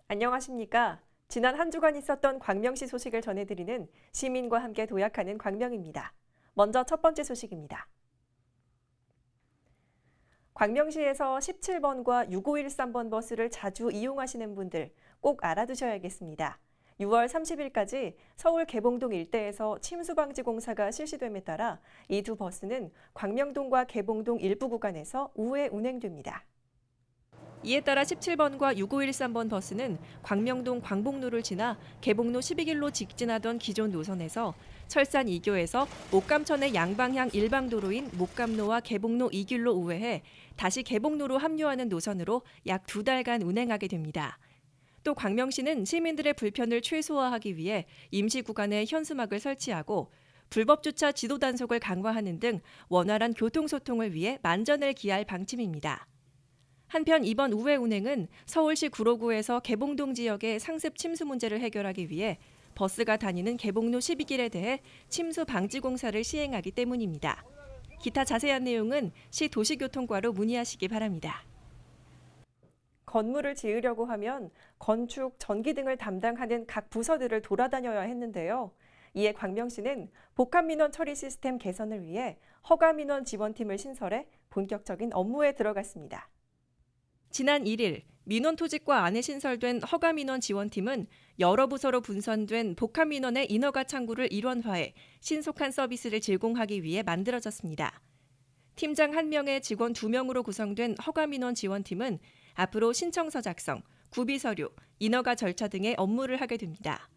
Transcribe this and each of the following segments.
안녕하십니까? 지난 한 주간 있었던 광명시 소식을 전해드리는 시민과 함께 도약하는 광명입니다. 먼저 첫 번째 소식입니다. 광명시에서 17번과 6513번 버스를 자주 이용하시는 분들 꼭 알아두셔야겠습니다. 6월 30일까지 서울 개봉동 일대에서 침수 방지 공사가 실시됨에 따라 이 두 버스는 광명동과 개봉동 일부 구간에서 우회 운행됩니다. 이에 따라 17번과 6513번 버스는 광명동 광복로를 지나 개봉로 12길로 직진하던 기존 노선에서 철산 2교에서 목감천의 양방향 일방도로인 목감로와 개봉로 2길로 우회해 다시 개봉로로 합류하는 노선으로 약 2달간 운행하게 됩니다. 또 광명시는 시민들의 불편을 최소화하기 위해 임시 구간에 현수막을 설치하고 불법 주차 지도 단속을 강화하는 등 원활한 교통소통을 위해 만전을 기할 방침입니다. 한편 이번 우회 운행은 서울시 구로구에서 개봉동 지역의 상습 침수 문제를 해결하기 위해 버스가 다니는 개봉로 12길에 대해 침수 방지 공사를 시행하기 때문입니다. 기타 자세한 내용은 시 도시교통과로 문의하시기 바랍니다. 건물을 지으려고 하면 건축, 전기 등을 담당하는 각 부서들을 돌아다녀야 했는데요. 이에 광명시는 복합민원 처리 시스템 개선을 위해 허가민원 지원팀을 신설해 본격적인 업무에 들어갔습니다. 지난 1일 민원토지과 안에 신설된 허가민원 지원팀은 여러 부서로 분산된 복합민원의 인허가 창구를 일원화해 신속한 서비스를 제공하기 위해 만들어졌습니다. 팀장 1명에 직원 2명으로 구성된 허가민원 지원팀은 앞으로 신청서 작성, 구비서류, 인허가 절차 등의 업무를 하게 됩니다.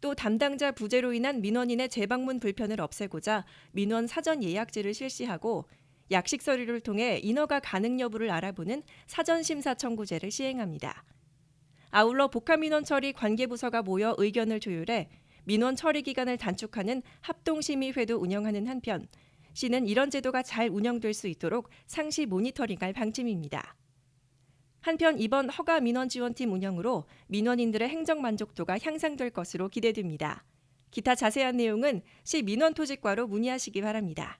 또 담당자 부재로 인한 민원인의 재방문 불편을 없애고자 민원 사전 예약제를 실시하고 약식 서류를 통해 인허가 가능 여부를 알아보는 사전심사 청구제를 시행합니다. 아울러 복합민원 처리 관계부서가 모여 의견을 조율해 민원 처리 기간을 단축하는 합동심의회도 운영하는 한편 시는 이런 제도가 잘 운영될 수 있도록 상시 모니터링할 방침입니다. 한편 이번 허가 민원 지원팀 운영으로 민원인들의 행정 만족도가 향상될 것으로 기대됩니다. 기타 자세한 내용은 시 민원토지과로 문의하시기 바랍니다.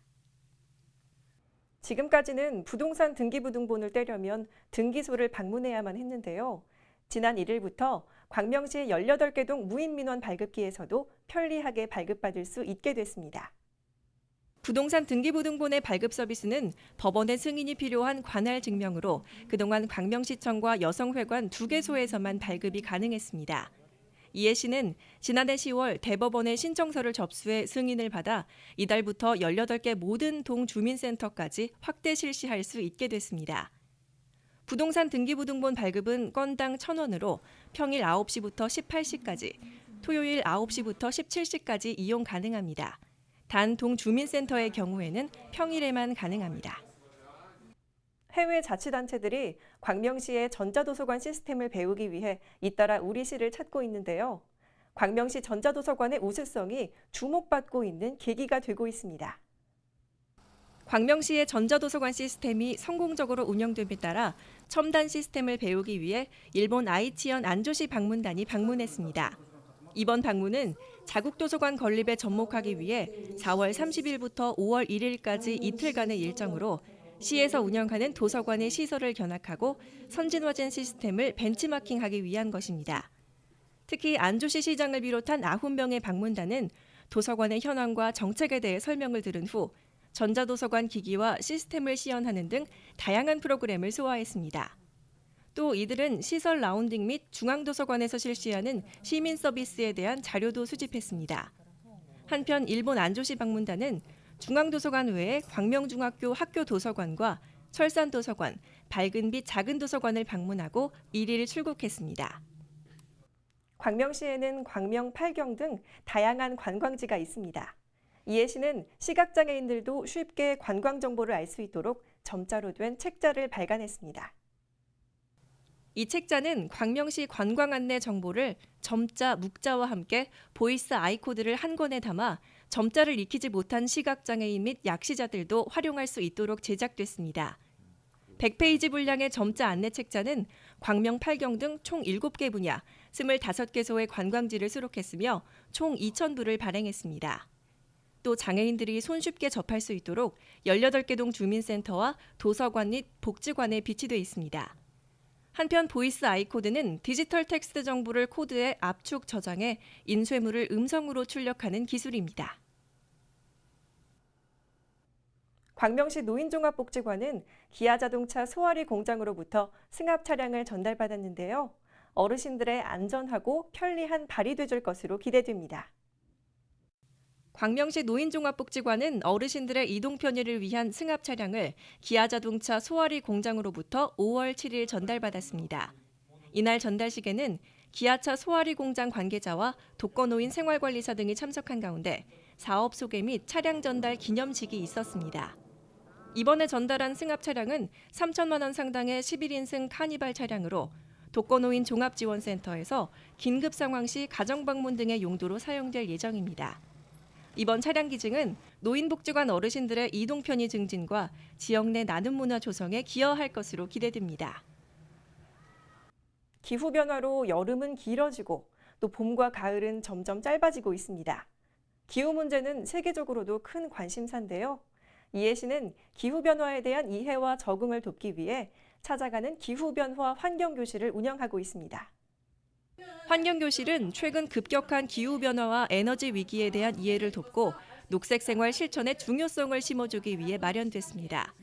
지금까지는 부동산 등기부등본을 떼려면 등기소를 방문해야만 했는데요. 지난 1일부터 광명시 18개 동 무인민원 발급기에서도 편리하게 발급받을 수 있게 됐습니다. 부동산 등기부등본의 발급 서비스는 법원의 승인이 필요한 관할 증명으로 그동안 광명시청과 여성회관 2개소에서만 발급이 가능했습니다. 이해 씨는 지난해 10월 대법원에 신청서를 접수해 승인을 받아 이달부터 18개 모든 동주민센터까지 확대 실시할 수 있게 됐습니다. 부동산 등기부등본 발급은 건당 1,000원으로 평일 9시부터 18시까지, 토요일 9시부터 17시까지 이용 가능합니다. 단 동주민센터의 경우에는 평일에만 가능합니다. 해외 자치단체들이 광명시의 전자도서관 시스템을 배우기 위해 잇따라 우리 시를 찾고 있는데요. 광명시 전자도서관의 우수성이 주목받고 있는 계기가 되고 있습니다. 광명시의 전자도서관 시스템이 성공적으로 운영됨에 따라 첨단 시스템을 배우기 위해 일본 아이치현 안조시 방문단이 방문했습니다. 이번 방문은 자국도서관 건립에 접목하기 위해 4월 30일부터 5월 1일까지 이틀간의 일정으로 시에서 운영하는 도서관의 시설을 견학하고 선진화된 시스템을 벤치마킹하기 위한 것입니다. 특히 안조시 시장을 비롯한 9명의 방문단은 도서관의 현황과 정책에 대해 설명을 들은 후 전자도서관 기기와 시스템을 시연하는 등 다양한 프로그램을 소화했습니다. 또 이들은 시설 라운딩 및 중앙도서관에서 실시하는 시민 서비스에 대한 자료도 수집했습니다. 한편 일본 안조시 방문단은 중앙도서관 외에 광명중학교 학교도서관과 철산도서관, 밝은빛 작은도서관을 방문하고 1일 출국했습니다. 광명시에는 광명 8경 등 다양한 관광지가 있습니다. 이해 씨는 시각장애인들도 쉽게 관광 정보를 알 수 있도록 점자로 된 책자를 발간했습니다. 이 책자는 광명시 관광 안내 정보를 점자, 묵자와 함께 보이스 아이코드를 한 권에 담아 점자를 익히지 못한 시각장애인 및 약시자들도 활용할 수 있도록 제작됐습니다. 100페이지 분량의 점자 안내 책자는 광명 8경 등 총 7개 분야, 25개소의 관광지를 수록했으며 총 2,000부를 발행했습니다. 또 장애인들이 손쉽게 접할 수 있도록 18개 동 주민센터와 도서관 및 복지관에 비치돼 있습니다. 한편 보이스 아이코드는 디지털 텍스트 정보를 코드에 압축 저장해 인쇄물을 음성으로 출력하는 기술입니다. 광명시 노인종합복지관은 기아자동차 소화리 공장으로부터 승합 차량을 전달받았는데요. 어르신들의 안전하고 편리한 발이 되줄 것으로 기대됩니다. 광명시 노인종합복지관은 어르신들의 이동 편의를 위한 승합 차량을 기아자동차 소화리 공장으로부터 5월 7일 전달받았습니다. 이날 전달식에는 기아차 소화리 공장 관계자와 독거노인 생활관리사 등이 참석한 가운데 사업 소개 및 차량 전달 기념식이 있었습니다. 이번에 전달한 승합 차량은 3천만 원 상당의 11인승 카니발 차량으로 독거노인 종합지원센터에서 긴급 상황 시 가정방문 등의 용도로 사용될 예정입니다. 이번 차량 기증은 노인복지관 어르신들의 이동 편의 증진과 지역 내 나눔 문화 조성에 기여할 것으로 기대됩니다. 기후 변화로 여름은 길어지고 또 봄과 가을은 점점 짧아지고 있습니다. 기후 문제는 세계적으로도 큰 관심사인데요. 이해시는 기후 변화에 대한 이해와 적응을 돕기 위해 찾아가는 기후 변화 환경교실을 운영하고 있습니다. 환경교실은 최근 급격한 기후변화와 에너지 위기에 대한 이해를 돕고 녹색 생활 실천의 중요성을 심어주기 위해 마련됐습니다.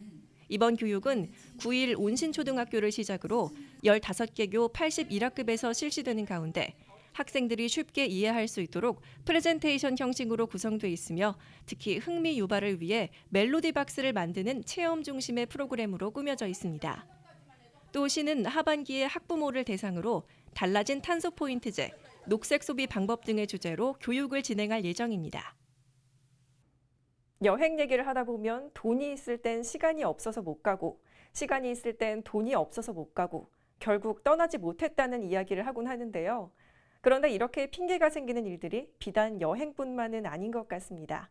이번 교육은 9일 온신초등학교를 시작으로 15개교 81학급에서 실시되는 가운데 학생들이 쉽게 이해할 수 있도록 프레젠테이션 형식으로 구성돼 있으며 특히 흥미 유발을 위해 멜로디 박스를 만드는 체험 중심의 프로그램으로 꾸며져 있습니다. 또 시는 하반기에 학부모를 대상으로 달라진 탄소 포인트제, 녹색 소비 방법 등의 주제로 교육을 진행할 예정입니다. 여행 얘기를 하다 보면 돈이 있을 땐 시간이 없어서 못 가고, 시간이 있을 땐 돈이 없어서 못 가고, 결국 떠나지 못했다는 이야기를 하곤 하는데요. 그런데 이렇게 핑계가 생기는 일들이 비단 여행뿐만은 아닌 것 같습니다.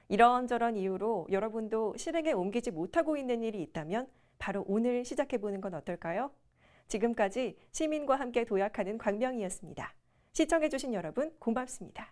이런저런 이유로 여러분도 실행에 옮기지 못하고 있는 일이 있다면 바로 오늘 시작해보는 건 어떨까요? 지금까지 시민과 함께 도약하는 광명이었습니다. 시청해주신 여러분 고맙습니다.